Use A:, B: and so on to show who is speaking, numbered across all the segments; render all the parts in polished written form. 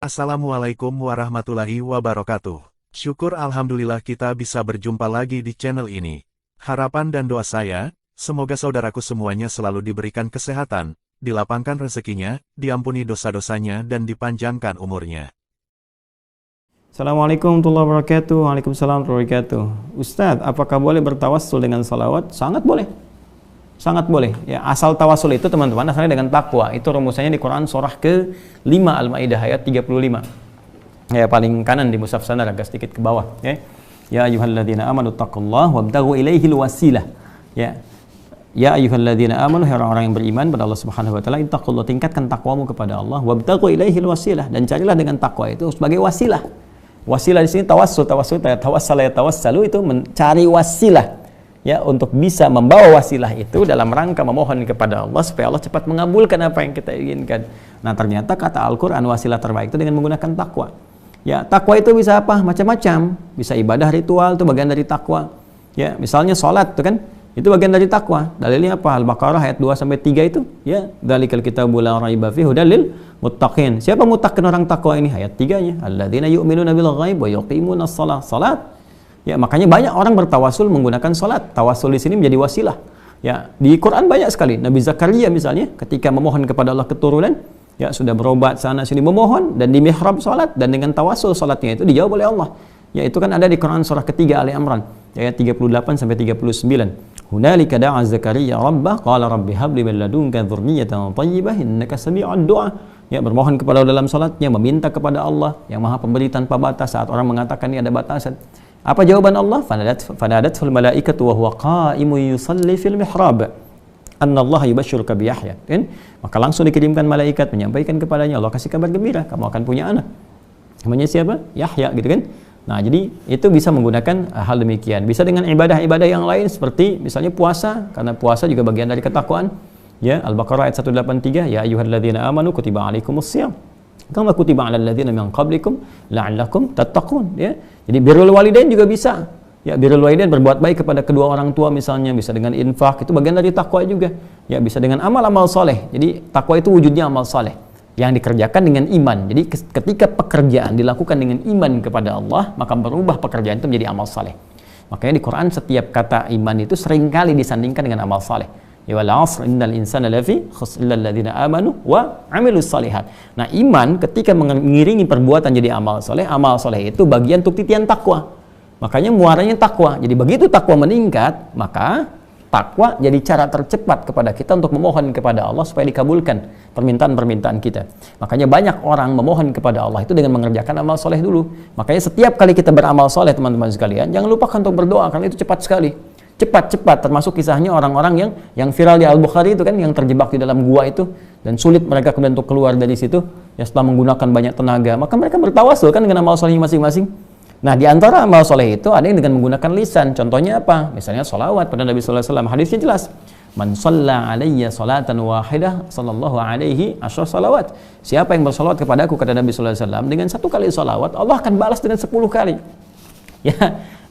A: Assalamualaikum warahmatullahi wabarakatuh. Syukur alhamdulillah kita bisa berjumpa lagi di channel ini. Harapan dan doa saya, semoga saudaraku semuanya selalu diberikan kesehatan, dilapangkan rezekinya, diampuni dosa-dosanya dan dipanjangkan umurnya.
B: Assalamualaikum warahmatullahi wabarakatuh. Waalaikumsalam warahmatullahi wabarakatuh. Ustadz, apakah boleh bertawassul dengan salawat? Sangat boleh. Sangat boleh. Ya, asal tawassul itu teman-teman asalnya dengan takwa. Itu rumusannya di Quran surah ke-5 Al-Maidah ayat 35. Ya, paling kanan di mushaf sana agak sedikit ke bawah, ya. Ya ayyuhalladzina amanu taqullaha wabtaghu ilaihil wasilah. Ya. Ya ayyuhalladzina amanu, orang-orang yang beriman pada Allah Subhanahu wa taala, ittaqullaha, tingkatkan takwamu kepada Allah, wabtaghu ilaihil wasilah, dan carilah dengan takwa itu sebagai wasilah. Wasilah di sini tawassul itu mencari wasilah. Ya, untuk bisa membawa wasilah itu dalam rangka memohon kepada Allah supaya Allah cepat mengabulkan apa yang kita inginkan. Nah, ternyata kata Al-Quran wasilah terbaik itu dengan menggunakan takwa. Ya, takwa itu bisa apa? Macam-macam. Bisa ibadah ritual, itu bagian dari takwa. Ya, misalnya sholat itu kan, itu bagian dari takwa. Dalilnya apa? Al-Baqarah ayat 2-3 itu. Ya, dzalikal kitabu la raiba fihi hudal lil muttaqin. Siapa muttaqin orang takwa ini? Ayat 3-nya. Alladzina yu'minuna bil ghaib wa yuqimunas shalah. Salat. Ya, makanya banyak orang bertawasul menggunakan salat. Tawasul di sini menjadi wasilah. Ya, di Quran banyak sekali. Nabi Zakaria misalnya ketika memohon kepada Allah keturunan, ya sudah berobat sana sini memohon dan di mihrab salat, dan dengan tawasul salatnya itu dijawab oleh Allah. Ya, itu kan ada di Quran surah ketiga Ali Imran ayat 38-39. Hunalika da'a Zakaria rabbah qala rabbi habli min ladunka dzurriyyatan thayyibah innaka sami'ud du'a. Ya, bermohon kepada Allah dalam salatnya, meminta kepada Allah yang Maha Pemberi tanpa batas saat orang mengatakan ini ada batasan. Apa jawaban Allah? Fanadatul malaikatu wa huwa qa'imun yusalli fil mihrab. Annallaha yubashshiruka bi Yahya. Kan? Maka langsung dikirimkan malaikat menyampaikan kepadanya, Allah kasih kabar gembira, kamu akan punya anak. Namanya siapa? Yahya, gitu kan? Nah, jadi itu bisa menggunakan hal demikian. Bisa dengan ibadah-ibadah yang lain seperti misalnya puasa, karena puasa juga bagian dari ketakwaan. Ya, Al-Baqarah ayat 183, ya ayyuhalladzina amanu kutiba alaikumusshiyam kama kutiba 'alal ladzina min qablikum la'allakum tattaqun, ya. Jadi birrul walidain juga bisa. Ya, birrul walidain berbuat baik kepada kedua orang tua misalnya, bisa dengan infak, itu bagian dari takwa juga. Ya, bisa dengan amal-amal soleh. Jadi takwa itu wujudnya amal soleh yang dikerjakan dengan iman. Jadi ketika pekerjaan dilakukan dengan iman kepada Allah, maka berubah pekerjaan itu menjadi amal soleh. Makanya di Quran setiap kata iman itu seringkali disandingkan dengan amal soleh. Ya wal 'asr innal insana lafi khusr illal ladzina amanu wa 'amilus shalihat. Nah, iman ketika mengiringi perbuatan jadi amal soleh itu bagian untuk titian takwa. Makanya muaranya takwa. Jadi begitu takwa meningkat, maka takwa jadi cara tercepat kepada kita untuk memohon kepada Allah supaya dikabulkan permintaan-permintaan kita. Makanya banyak orang memohon kepada Allah itu dengan mengerjakan amal soleh dulu. Makanya setiap kali kita beramal soleh, teman-teman sekalian, jangan lupakan untuk berdoa karena itu cepat sekali. Cepat, termasuk kisahnya orang-orang yang viral di Al-Bukhari itu kan, yang terjebak di dalam gua itu dan sulit mereka kemudian untuk keluar dari situ ya setelah menggunakan banyak tenaga, maka mereka bertawasul kan dengan amal soleh masing-masing. Nah, di antara amal soleh itu ada yang dengan menggunakan lisan. Contohnya apa? Misalnya sholawat pada Nabi sallallahu alaihi wasallam. Hadisnya jelas, man shalla alayya salatan wahidah sallallahu alaihi asyra salawat. Siapa yang bersolawat kepadaku, kata Nabi sallallahu alaihi wasallam, dengan 1 kali solawat, Allah akan balas dengan 10 kali. Ya,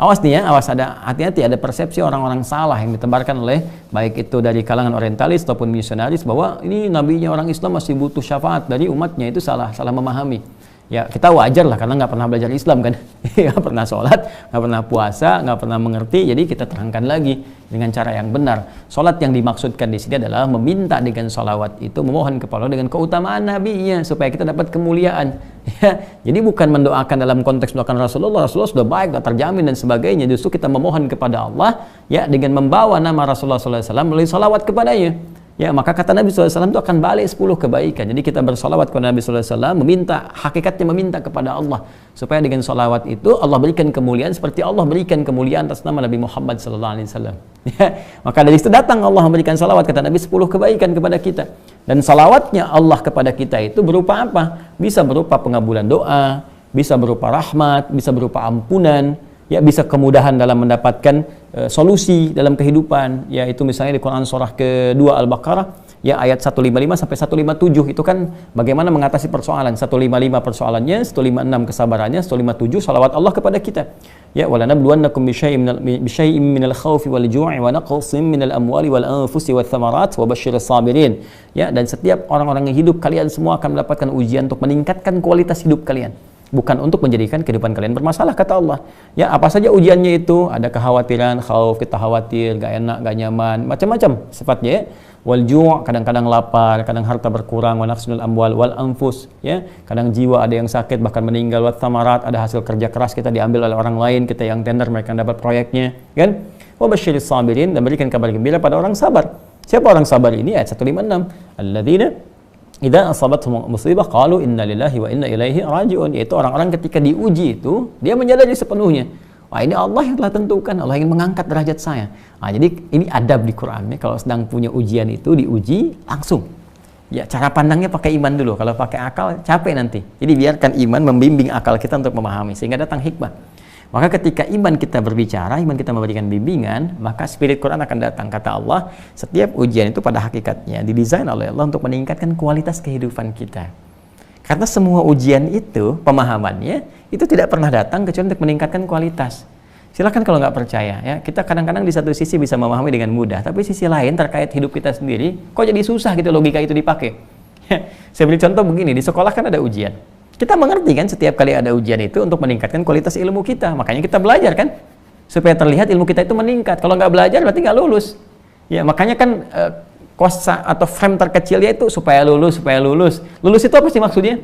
B: awas nih ya, awas, ada hati-hati, ada persepsi orang-orang salah yang ditebarkan oleh baik itu dari kalangan orientalis ataupun misionaris bahwa ini nabinya orang Islam masih butuh syafaat dari umatnya. Itu salah memahami. Ya, kita wajar lah karena nggak pernah belajar Islam kan, nggak pernah sholat, nggak pernah puasa, nggak pernah mengerti. Jadi kita terangkan lagi dengan cara yang benar. Sholat yang dimaksudkan di sini adalah meminta dengan sholawat itu, memohon kepada Allah dengan keutamaan nabinya supaya kita dapat kemuliaan. Ya, jadi bukan mendoakan dalam konteks mendoakan Rasulullah sudah baik, sudah terjamin dan sebagainya. Justru kita memohon kepada Allah ya dengan membawa nama Rasulullah SAW melalui sholawat kepadanya. Ya, maka kata Nabi SAW itu akan balik 10 kebaikan. Jadi kita bersolawat kepada Nabi SAW, hakikatnya meminta kepada Allah supaya dengan solawat itu Allah berikan kemuliaan seperti Allah berikan kemuliaan atas nama Nabi Muhammad SAW. Ya, maka dari situ datang Allah memberikan solawat, kata Nabi, 10 kebaikan kepada kita. Dan solawatnya Allah kepada kita itu berupa apa? Bisa berupa pengabulan doa, bisa berupa rahmat, bisa berupa ampunan, ya, bisa kemudahan dalam mendapatkan solusi dalam kehidupan, yaitu misalnya di Quran surah kedua Al-Baqarah Ya ayat 155 sampai 157 itu kan bagaimana mengatasi persoalan. 155 persoalannya, 156 kesabarannya, 157 salawat Allah kepada kita. Ya walanabluwannakum bisyai'in minal khaufi wal ju'i wa naqsin minal amwali wal anfusi wath thamarat wa basyiris sabirin. Ya, dan setiap orang-orang yang hidup kalian semua akan mendapatkan ujian untuk meningkatkan kualitas hidup kalian. Bukan untuk menjadikan kehidupan kalian bermasalah, kata Allah. Ya, apa saja ujiannya itu? Ada kekhawatiran, khauf, kita khawatir, gak enak, gak nyaman, macam-macam sifatnya ya. Wal ju', kadang-kadang lapar, kadang harta berkurang, wa naqsunul amwal wal anfus, ya. Kadang jiwa ada yang sakit bahkan meninggal, wa thamarat, ada hasil kerja keras kita diambil oleh orang lain, kita yang tender, mereka yang dapat proyeknya, kan? Wa basyiris sabirin, dan berikan kabar gembira pada orang sabar. Siapa orang sabar ini? Ayat 156. Alladzina idza asabathum musibah qalu inna lillahi wa inna ilaihi raji'un, yaitu orang-orang ketika diuji itu dia menyadari sepenuhnya, wah ini Allah yang telah tentukan, Allah yang mengangkat derajat saya. Nah, jadi ini adab di Quran ya, kalau sedang punya ujian itu diuji langsung. Ya, cara pandangnya pakai iman dulu, kalau pakai akal capek nanti. Jadi biarkan iman membimbing akal kita untuk memahami sehingga datang hikmah. Maka ketika iman kita berbicara, iman kita memberikan bimbingan, maka spirit Quran akan datang. Kata Allah, setiap ujian itu pada hakikatnya didesain oleh Allah untuk meningkatkan kualitas kehidupan kita. Karena semua ujian itu, pemahamannya, itu tidak pernah datang kecuali untuk meningkatkan kualitas. Silakan kalau nggak percaya, ya. Kita kadang-kadang di satu sisi bisa memahami dengan mudah, tapi sisi lain terkait hidup kita sendiri, kok jadi susah gitu logika itu dipakai. Saya beri contoh begini, di sekolah kan ada ujian. Kita mengerti kan setiap kali ada ujian itu untuk meningkatkan kualitas ilmu kita. Makanya kita belajar kan, supaya terlihat ilmu kita itu meningkat. Kalau nggak belajar berarti nggak lulus. Ya makanya kan kosa atau frame terkecilnya itu supaya lulus, supaya lulus. Lulus itu apa sih maksudnya?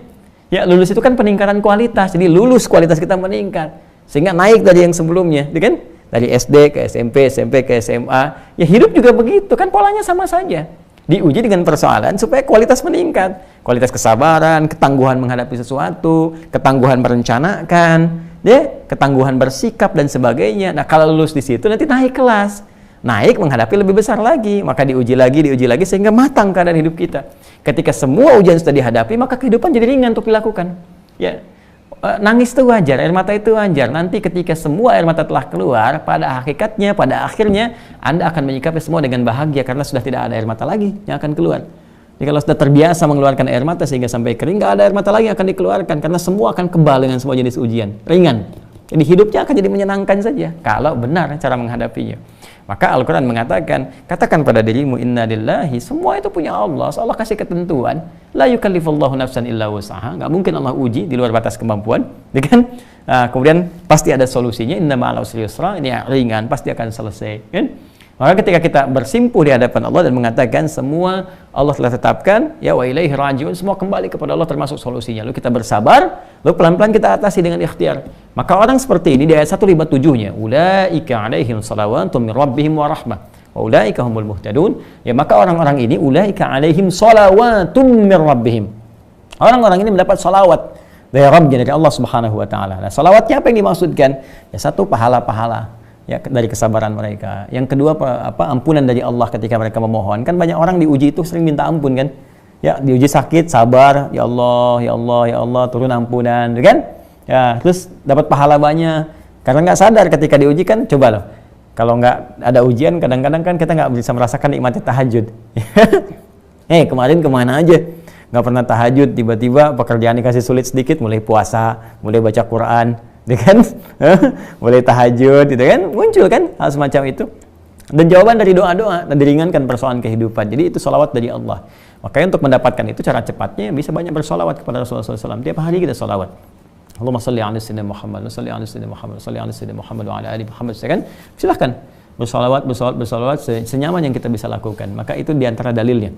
B: Ya lulus itu kan peningkatan kualitas. Jadi lulus kualitas kita meningkat. Sehingga naik dari yang sebelumnya. Kan? Dari SD ke SMP, SMP ke SMA. Ya hidup juga begitu. Kan polanya sama saja. Diuji dengan persoalan supaya kualitas meningkat. Kualitas kesabaran, ketangguhan menghadapi sesuatu, ketangguhan merencanakan, ya, ketangguhan bersikap dan sebagainya. Nah, kalau lulus di situ nanti naik kelas. Naik menghadapi lebih besar lagi, maka diuji lagi sehingga matang keadaan hidup kita. Ketika semua ujian sudah dihadapi, maka kehidupan jadi ringan untuk dilakukan. Ya. Nangis itu wajar, air mata itu wajar. Nanti ketika semua air mata telah keluar, pada hakikatnya, pada akhirnya Anda akan menyikapi semua dengan bahagia karena sudah tidak ada air mata lagi yang akan keluar. Jadi kalau sudah terbiasa mengeluarkan air mata sehingga sampai kering, nggak ada air mata lagi yang akan dikeluarkan karena semua akan kebal dengan semua jenis ujian, ringan. Jadi hidupnya akan jadi menyenangkan saja kalau benar cara menghadapinya. Maka Al-Quran mengatakan, katakan pada dirimu, inna lillahi, semua itu punya Allah. So, Allah kasih ketentuan, la yukallifullahu nafsan illa wus'aha, nggak mungkin Allah uji di luar batas kemampuan, kan? Kemudian pasti ada solusinya, inna ma'al usri yusra, ini yang ringan, pasti akan selesai, kan? Maka ketika kita bersimpuh di hadapan Allah dan mengatakan semua Allah telah tetapkan, ya wa ilaihi raji'un, semua kembali kepada Allah termasuk solusinya. Lalu kita bersabar, lalu pelan-pelan kita atasi dengan ikhtiar. Maka orang seperti ini di ayat 157-nya, ulaika alaihim salawatun min rabbihim wa rahmah wa ulaika humul muhtadun. Ya maka orang-orang ini ulaika alaihim salawatun min rabbihim. Orang-orang ini mendapat salawat dari Rabbnya, dari Allah Subhanahu wa taala. Nah, salawatnya apa yang dimaksudkan? Ya satu, pahala-pahala ya dari kesabaran mereka. Yang kedua ampunan dari Allah ketika mereka memohon. Kan banyak orang diuji itu sering minta ampun kan? Ya, diuji sakit, sabar, ya Allah, ya Allah, ya Allah, turun ampunan, kan? Ya, terus dapat pahala banyak. Karena nggak sadar ketika diuji kan, coba loh. Kalau nggak ada ujian, kadang-kadang kan kita nggak bisa merasakan nikmatnya tahajud. Kemarin kemana aja? Nggak pernah tahajud, tiba-tiba pekerjaan dikasih sulit sedikit, mulai puasa, mulai baca Quran, kan? Mulai tahajud, gitu kan? Muncul kan hal semacam itu. Dan jawaban dari doa-doa dan diringankan persoalan kehidupan. Jadi itu salawat dari Allah. Makanya untuk mendapatkan itu cara cepatnya bisa banyak bersalawat kepada Rasulullah SAW. Tiap hari kita salawat. Allahumma salli ala sayyidina Muhammad, salli ala sayyidina Muhammad, salli ala sayyidina Muhammad wa ala ali Muhammad. Kan? Silahkan bersalawat senyaman yang kita bisa lakukan. Maka itu diantara dalilnya.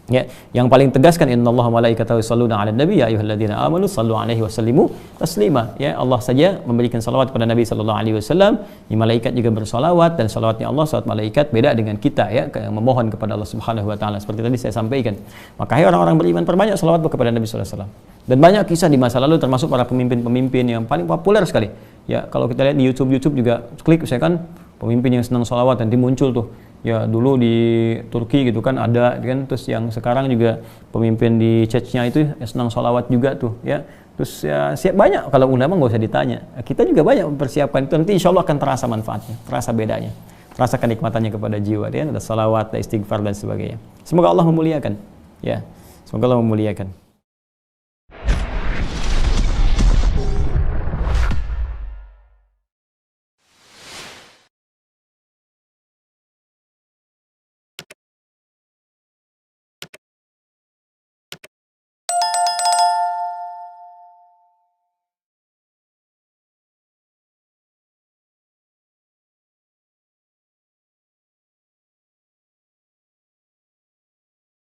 B: Ya, yang paling tegaskan innallaha malaikatahu yusholluna 'alan nabi ya ayyuhalladzina amanu shallu 'alaihi wa sallimu taslima. Ya, Allah saja memberikan salawat kepada Nabi sallallahu alaihi wasallam. Malaikat juga bersalawat, dan salawatnya Allah, salawat malaikat beda dengan kita ya, yang memohon kepada Allah Subhanahu wa taala seperti tadi saya sampaikan. Maka hai orang-orang beriman, perbanyak salawat kepada Nabi sallallahu alaihi wasallam. Dan banyak kisah di masa lalu termasuk para pemimpin-pemimpin yang paling populer sekali. Ya, kalau kita lihat di YouTube juga klik misalkan pemimpin yang senang salawat, nanti muncul tuh. Ya dulu di Turki gitu kan ada kan, terus yang sekarang juga pemimpin di Chechnya itu senang sholawat juga tuh ya. Terus ya siap banyak, kalau ulama nggak usah ditanya. Kita juga banyak mempersiapkan itu, nanti insya Allah akan terasa manfaatnya, terasa bedanya. rasa kenikmatannya kepada jiwa, ya, ada salawat, ada istighfar dan sebagainya. Semoga Allah memuliakan, ya. Semoga Allah memuliakan.